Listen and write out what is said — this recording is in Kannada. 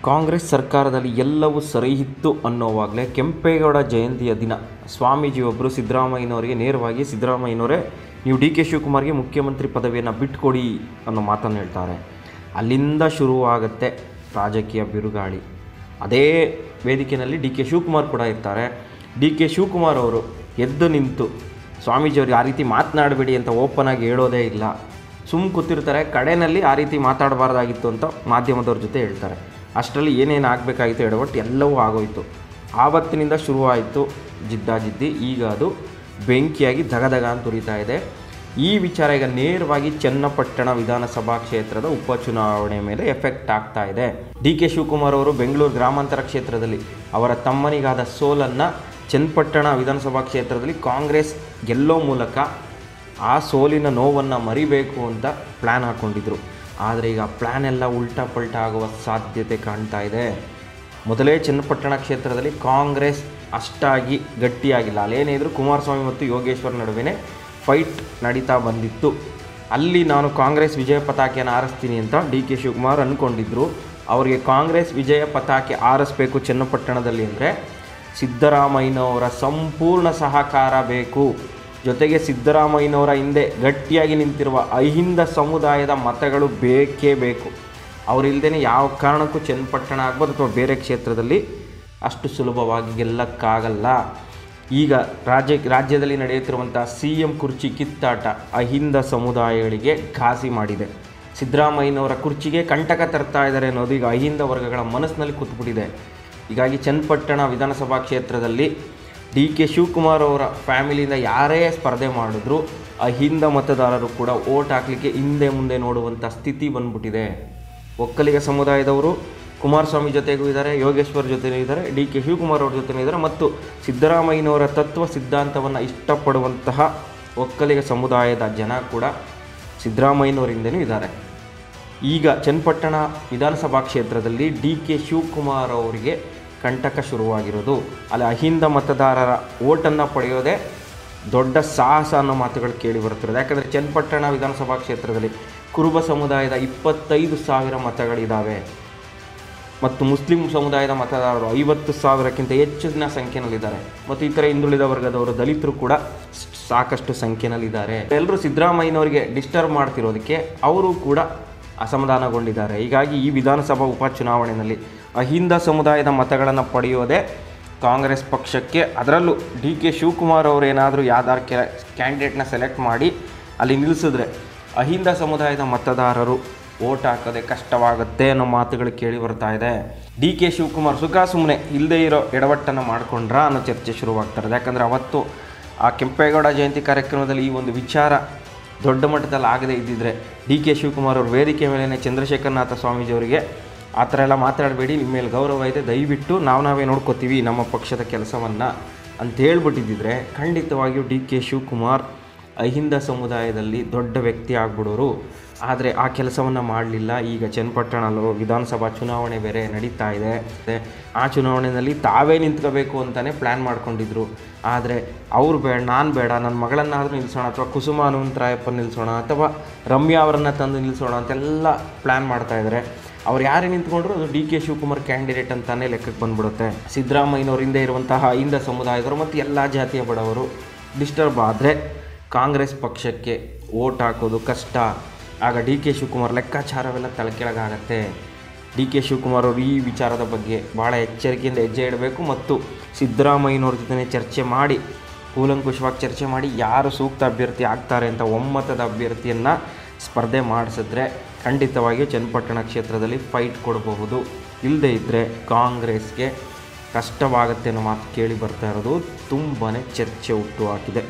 ಕಾಂಗ್ರೆಸ್ ಸರ್ಕಾರದಲ್ಲಿ ಎಲ್ಲವೂ ಸರಿಯಿತ್ತು ಅನ್ನೋವಾಗಲೇ ಕೆಂಪೇಗೌಡ ಜಯಂತಿಯ ದಿನ ಸ್ವಾಮೀಜಿಯೊಬ್ಬರು ಸಿದ್ದರಾಮಯ್ಯನವರಿಗೆ ನೇರವಾಗಿ ಸಿದ್ದರಾಮಯ್ಯನವರೇ ನೀವು ಡಿ ಕೆ ಶಿವಕುಮಾರ್ಗೆ ಮುಖ್ಯಮಂತ್ರಿ ಪದವಿಯನ್ನು ಬಿಟ್ಕೊಡಿ ಅನ್ನೋ ಮಾತನ್ನು ಹೇಳ್ತಾರೆ. ಅಲ್ಲಿಂದ ಶುರುವಾಗುತ್ತೆ ರಾಜಕೀಯ ಬಿರುಗಾಳಿ. ಅದೇ ವೇದಿಕೆಯಲ್ಲಿ ಡಿ ಕೆ ಶಿವಕುಮಾರ್ ಕೂಡ ಇರ್ತಾರೆ. ಡಿ ಕೆ ಶಿವಕುಮಾರ್ ಅವರು ಎದ್ದು ನಿಂತು ಸ್ವಾಮೀಜಿಯವ್ರಿಗೆ ಆ ರೀತಿ ಮಾತನಾಡಬೇಡಿ ಅಂತ ಓಪನ್ ಆಗಿ ಹೇಳೋದೇ ಇಲ್ಲ, ಕೂತಿರ್ತಾರೆ. ಕಡೆಯಲ್ಲಿ ಆ ರೀತಿ ಮಾತಾಡಬಾರ್ದಾಗಿತ್ತು ಅಂತ ಮಾಧ್ಯಮದವ್ರ ಜೊತೆ ಹೇಳ್ತಾರೆ. ಅಷ್ಟರಲ್ಲಿ ಏನೇನು ಆಗಬೇಕಾಗಿತ್ತು ಎಡವಟ್ಟು ಎಲ್ಲವೂ ಆಗೋಯಿತು. ಆವತ್ತಿನಿಂದ ಶುರುವಾಯಿತು ಜಿದ್ದಾಜಿದ್ದಿ. ಈಗ ಅದು ಬೆಂಕಿಯಾಗಿ ಧಗಧಗ ಅಂತ ಉರಿತಾ ಇದೆ. ಈ ವಿಚಾರ ಈಗ ನೇರವಾಗಿ ಚನ್ನಪಟ್ಟಣ ವಿಧಾನಸಭಾ ಕ್ಷೇತ್ರದ ಉಪಚುನಾವಣೆ ಮೇಲೆ ಎಫೆಕ್ಟ್ ಆಗ್ತಾ ಇದೆ. ಡಿ ಕೆ ಶಿವಕುಮಾರ್ ಅವರು ಬೆಂಗಳೂರು ಗ್ರಾಮಾಂತರ ಕ್ಷೇತ್ರದಲ್ಲಿ ಅವರ ತಮ್ಮನಿಗಾದ ಸೋಲನ್ನು ಚನ್ನಪಟ್ಟಣ ವಿಧಾನಸಭಾ ಕ್ಷೇತ್ರದಲ್ಲಿ ಕಾಂಗ್ರೆಸ್ ಗೆಲ್ಲೋ ಮೂಲಕ ಆ ಸೋಲಿನ ನೋವನ್ನು ಮರಿಬೇಕು ಅಂತ ಪ್ಲ್ಯಾನ್ ಹಾಕ್ಕೊಂಡಿದ್ರು. ಆದರೆ ಈಗ ಪ್ಲ್ಯಾನ್ ಎಲ್ಲ ಉಲ್ಟಾ ಪಲ್ಟಾ ಆಗುವ ಸಾಧ್ಯತೆ ಕಾಣ್ತಾ ಇದೆ. ಮೊದಲೇ ಚನ್ನಪಟ್ಟಣ ಕ್ಷೇತ್ರದಲ್ಲಿ ಕಾಂಗ್ರೆಸ್ ಅಷ್ಟಾಗಿ ಗಟ್ಟಿಯಾಗಿಲ್ಲ. ಅಲ್ಲೇನೇ ಇದ್ದರೂ ಕುಮಾರಸ್ವಾಮಿ ಮತ್ತು ಯೋಗೇಶ್ವರ್ ನಡುವೆ ಫೈಟ್ ನಡೀತಾ ಬಂದಿತ್ತು. ಅಲ್ಲಿ ನಾನು ಕಾಂಗ್ರೆಸ್ ವಿಜಯ ಪತಾಕೆಯನ್ನು ಆರಿಸ್ತೀನಿ ಅಂತ ಡಿ ಕೆ ಶಿವಕುಮಾರ್ ಅಂದ್ಕೊಂಡಿದ್ದರು. ಅವರಿಗೆ ಕಾಂಗ್ರೆಸ್ ವಿಜಯ ಪತಾಕೆ ಆರಿಸ್ಬೇಕು ಚನ್ನಪಟ್ಟಣದಲ್ಲಿ ಅಂದರೆ ಸಿದ್ದರಾಮಯ್ಯನವರ ಸಂಪೂರ್ಣ ಸಹಕಾರ ಬೇಕು. ಜೊತೆಗೆ ಸಿದ್ದರಾಮಯ್ಯನವರ ಹಿಂದೆ ಗಟ್ಟಿಯಾಗಿ ನಿಂತಿರುವ ಅಹಿಂದ ಸಮುದಾಯದ ಮತಗಳು ಬೇಕೇ ಬೇಕು. ಅವರಿಲ್ಲದೇ ಯಾವ ಕಾರಣಕ್ಕೂ ಚನ್ನಪಟ್ಟಣ ಆಗ್ಬೋದು ಅಥವಾ ಬೇರೆ ಕ್ಷೇತ್ರದಲ್ಲಿ ಅಷ್ಟು ಸುಲಭವಾಗಿ ಗೆಲ್ಲಕ್ಕಾಗಲ್ಲ. ಈಗ ರಾಜ್ಯದಲ್ಲಿ ನಡೆಯುತ್ತಿರುವಂಥ CM ಕುರ್ಚಿ ಕಿತ್ತಾಟ ಅಹಿಂದ ಸಮುದಾಯಗಳಿಗೆ ಘಾಸಿ ಮಾಡಿದೆ. ಸಿದ್ದರಾಮಯ್ಯನವರ ಕುರ್ಚಿಗೆ ಕಂಟಕ ತರ್ತಾ ಇದ್ದಾರೆ ಅನ್ನೋದು ಈಗ ಅಹಿಂದ ವರ್ಗಗಳ ಮನಸ್ಸಿನಲ್ಲಿ ಕೂತ್ಬಿಟ್ಟಿದೆ. ಹೀಗಾಗಿ ಚನ್ನಪಟ್ಟಣ ವಿಧಾನಸಭಾ ಕ್ಷೇತ್ರದಲ್ಲಿ ಡಿ ಕೆ ಶಿವಕುಮಾರ್ ಅವರ ಫ್ಯಾಮಿಲಿಯಿಂದ ಯಾರೇ ಸ್ಪರ್ಧೆ ಮಾಡಿದ್ರು ಅಹಿಂದ ಮತದಾರರು ಕೂಡ ಓಟ್ ಹಾಕಲಿಕ್ಕೆ ಹಿಂದೆ ಮುಂದೆ ನೋಡುವಂಥ ಸ್ಥಿತಿ ಬಂದ್ಬಿಟ್ಟಿದೆ. ಒಕ್ಕಲಿಗ ಸಮುದಾಯದವರು ಕುಮಾರಸ್ವಾಮಿ ಜೊತೆಗೂ ಇದ್ದಾರೆ, ಯೋಗೇಶ್ವರ್ ಜೊತೆಯೂ ಇದ್ದಾರೆ, ಡಿ ಕೆ ಶಿವಕುಮಾರ್ ಅವ್ರ ಜೊತೆಯೂ ಇದ್ದಾರೆ ಮತ್ತು ಸಿದ್ದರಾಮಯ್ಯನವರ ತತ್ವ ಸಿದ್ಧಾಂತವನ್ನು ಇಷ್ಟಪಡುವಂತಹ ಒಕ್ಕಲಿಗ ಸಮುದಾಯದ ಜನ ಕೂಡ ಸಿದ್ದರಾಮಯ್ಯನವರಿಂದನೂ ಇದ್ದಾರೆ. ಈಗ ಚನ್ನಪಟ್ಟಣ ವಿಧಾನಸಭಾ ಕ್ಷೇತ್ರದಲ್ಲಿ ಡಿ ಕೆ ಶಿವಕುಮಾರ್ ಅವರಿಗೆ ಕಂಟಕ ಶುರುವಾಗಿರೋದು. ಅಲ್ಲಿ ಅಹಿಂದ ಮತದಾರರ ಓಟನ್ನು ಪಡೆಯೋದೇ ದೊಡ್ಡ ಸಾಹಸ ಅನ್ನೋ ಮಾತುಗಳು ಕೇಳಿ ಬರುತ್ತಿರೋದು. ಯಾಕಂದರೆ ಚನ್ನಪಟ್ಟಣ ವಿಧಾನಸಭಾ ಕ್ಷೇತ್ರದಲ್ಲಿ ಕುರುಬ ಸಮುದಾಯದ 25,000 ಮತಗಳಿದ್ದಾವೆ ಮತ್ತು ಮುಸ್ಲಿಂ ಸಮುದಾಯದ ಮತದಾರರು 50,000ಕ್ಕಿಂತ ಹೆಚ್ಚಿನ ಸಂಖ್ಯೆಯಲ್ಲಿದ್ದಾರೆ ಮತ್ತು ಇತರ ಹಿಂದುಳಿದ ವರ್ಗದವರು ದಲಿತರು ಕೂಡ ಸಾಕಷ್ಟು ಸಂಖ್ಯೆಯಲ್ಲಿದ್ದಾರೆ. ಎಲ್ಲರೂ ಸಿದ್ದರಾಮಯ್ಯನವರಿಗೆ ಡಿಸ್ಟರ್ಬ್ ಮಾಡ್ತಿರೋದಕ್ಕೆ ಅವರು ಕೂಡ ಅಸಮಾಧಾನಗೊಂಡಿದ್ದಾರೆ. ಹೀಗಾಗಿ ಈ ವಿಧಾನಸಭಾ ಉಪಚುನಾವಣೆಯಲ್ಲಿ ಅಹಿಂದ ಸಮುದಾಯದ ಮತಗಳನ್ನು ಪಡೆಯೋದೇ ಕಾಂಗ್ರೆಸ್ ಪಕ್ಷಕ್ಕೆ, ಅದರಲ್ಲೂ ಡಿ ಕೆ ಶಿವಕುಮಾರ್ ಅವರು ಏನಾದರೂ ಯಾವ್ದಾರು ಕ್ಯಾಂಡಿಡೇಟ್ನ ಸೆಲೆಕ್ಟ್ ಮಾಡಿ ಅಲ್ಲಿ ನಿಲ್ಲಿಸಿದ್ರೆ ಅಹಿಂದ ಸಮುದಾಯದ ಮತದಾರರು ಓಟ್ ಹಾಕೋದೆ ಕಷ್ಟವಾಗುತ್ತೆ ಅನ್ನೋ ಮಾತುಗಳು ಕೇಳಿ ಬರ್ತಾ ಇದೆ. ಡಿ ಕೆ ಶಿವಕುಮಾರ್ ಸುಮ್ಮನೆ ಇಲ್ಲದೇ ಇರೋ ಎಡವಟ್ಟನ್ನು ಮಾಡಿಕೊಂಡ್ರಾ ಅನ್ನೋ ಚರ್ಚೆ ಶುರುವಾಗ್ತಾರೆ. ಯಾಕಂದರೆ ಅವತ್ತು ಆ ಕೆಂಪೇಗೌಡ ಜಯಂತಿ ಕಾರ್ಯಕ್ರಮದಲ್ಲಿ ಈ ಒಂದು ವಿಚಾರ ದೊಡ್ಡ ಮಟ್ಟದಲ್ಲಿ ಆಗದೇ ಇದ್ದಿದ್ದರೆ ಡಿ ಕೆ ಶಿವಕುಮಾರ್ ಅವ್ರ ವೇದಿಕೆ ಮೇಲೇ ಚಂದ್ರಶೇಖರನಾಥ ಸ್ವಾಮೀಜಿಯವರಿಗೆ ಆ ಥರ ಎಲ್ಲ ಮಾತಾಡಬೇಡಿ, ನಿಮ್ಮ ಮೇಲೆ ಗೌರವ ಇದೆ, ದಯವಿಟ್ಟು ನಾವೇ ನೋಡ್ಕೋತೀವಿ ನಮ್ಮ ಪಕ್ಷದ ಕೆಲಸವನ್ನು ಅಂತ ಹೇಳ್ಬಿಟ್ಟಿದ್ದಿದ್ರೆ ಖಂಡಿತವಾಗಿಯೂ ಡಿ ಕೆ ಶಿವಕುಮಾರ್ ಅಹಿಂದ ಸಮುದಾಯದಲ್ಲಿ ದೊಡ್ಡ ವ್ಯಕ್ತಿ ಆಗ್ಬಿಡೋರು. ಆದರೆ ಆ ಕೆಲಸವನ್ನು ಮಾಡಲಿಲ್ಲ. ಈಗ ಚನ್ನಪಟ್ಟಣ ವಿಧಾನಸಭಾ ಚುನಾವಣೆ ಬೇರೆ ನಡೀತಾ ಇದೆ. ಆ ಚುನಾವಣೆಯಲ್ಲಿ ತಾವೇ ನಿಂತ್ಕೋಬೇಕು ಅಂತಲೇ ಪ್ಲ್ಯಾನ್ ಮಾಡ್ಕೊಂಡಿದ್ರು. ಆದರೆ ಅವರು ನಾನು ಬೇಡ, ನನ್ನ ಮಗಳನ್ನಾದರೂ ನಿಲ್ಲಿಸೋಣ ಅಥವಾ ಕುಸುಮ ಹನುಮಂತರಾಯಪ್ಪನ ನಿಲ್ಲಿಸೋಣ ಅಥವಾ ರಮ್ಯಾ ಅವರನ್ನು ತಂದು ನಿಲ್ಲಿಸೋಣ ಅಂತೆಲ್ಲ ಪ್ಲ್ಯಾನ್ ಮಾಡ್ತಾಯಿದ್ದಾರೆ. ಅವ್ರು ಯಾರೇ ನಿಂತ್ಕೊಂಡ್ರು ಅದು ಡಿ ಕೆ ಶಿವಕುಮಾರ್ ಕ್ಯಾಂಡಿಡೇಟ್ ಅಂತಲೇ ಲೆಕ್ಕಕ್ಕೆ ಬಂದ್ಬಿಡುತ್ತೆ. ಸಿದ್ದರಾಮಯ್ಯನವರಿಂದ ಇರುವಂತಹ ಅಹಿಂದ ಸಮುದಾಯದವರು ಮತ್ತು ಎಲ್ಲ ಜಾತಿಯ ಬಡವರು ಡಿಸ್ಟರ್ಬ್ ಆದರೆ ಕಾಂಗ್ರೆಸ್ ಪಕ್ಷಕ್ಕೆ ಓಟ್ ಹಾಕೋದು ಕಷ್ಟ. ಆಗ ಡಿ ಕೆ ಶಿವಕುಮಾರ್ ಲೆಕ್ಕಾಚಾರವೆಲ್ಲ ತಲೆಕೆಳಗಾಗತ್ತೆ. ಡಿ ಕೆ ಶಿವಕುಮಾರ್ ಅವರು ಈ ವಿಚಾರದ ಬಗ್ಗೆ ಭಾಳ ಎಚ್ಚರಿಕೆಯಿಂದ ಹೆಜ್ಜೆ ಇಡಬೇಕು ಮತ್ತು ಸಿದ್ದರಾಮಯ್ಯನವ್ರ ಜೊತೆ ಚರ್ಚೆ ಮಾಡಿ ಕೂಲಂಕುಷವಾಗಿ ಚರ್ಚೆ ಮಾಡಿ ಯಾರು ಸೂಕ್ತ ಅಭ್ಯರ್ಥಿ ಆಗ್ತಾರೆ ಅಂತ ಒಮ್ಮತದ ಅಭ್ಯರ್ಥಿಯನ್ನು ಸ್ಪರ್ಧೆ ಮಾಡಿಸಿದ್ರೆ ಖಂಡಿತವಾಗಿಯೂ ಚನ್ನಪಟ್ಟಣ ಕ್ಷೇತ್ರದಲ್ಲಿ ಫೈಟ್ ಕೊಡಬಹುದು. ಇಲ್ಲದೇ ಇದ್ದರೆ ಕಾಂಗ್ರೆಸ್ಗೆ ಕಷ್ಟವಾಗುತ್ತೆ ಅನ್ನೋ ಮಾತು ಕೇಳಿ ಬರ್ತಾ ಇರೋದು ತುಂಬಾ ಚರ್ಚೆ ಹುಟ್ಟು ಹಾಕಿದೆ.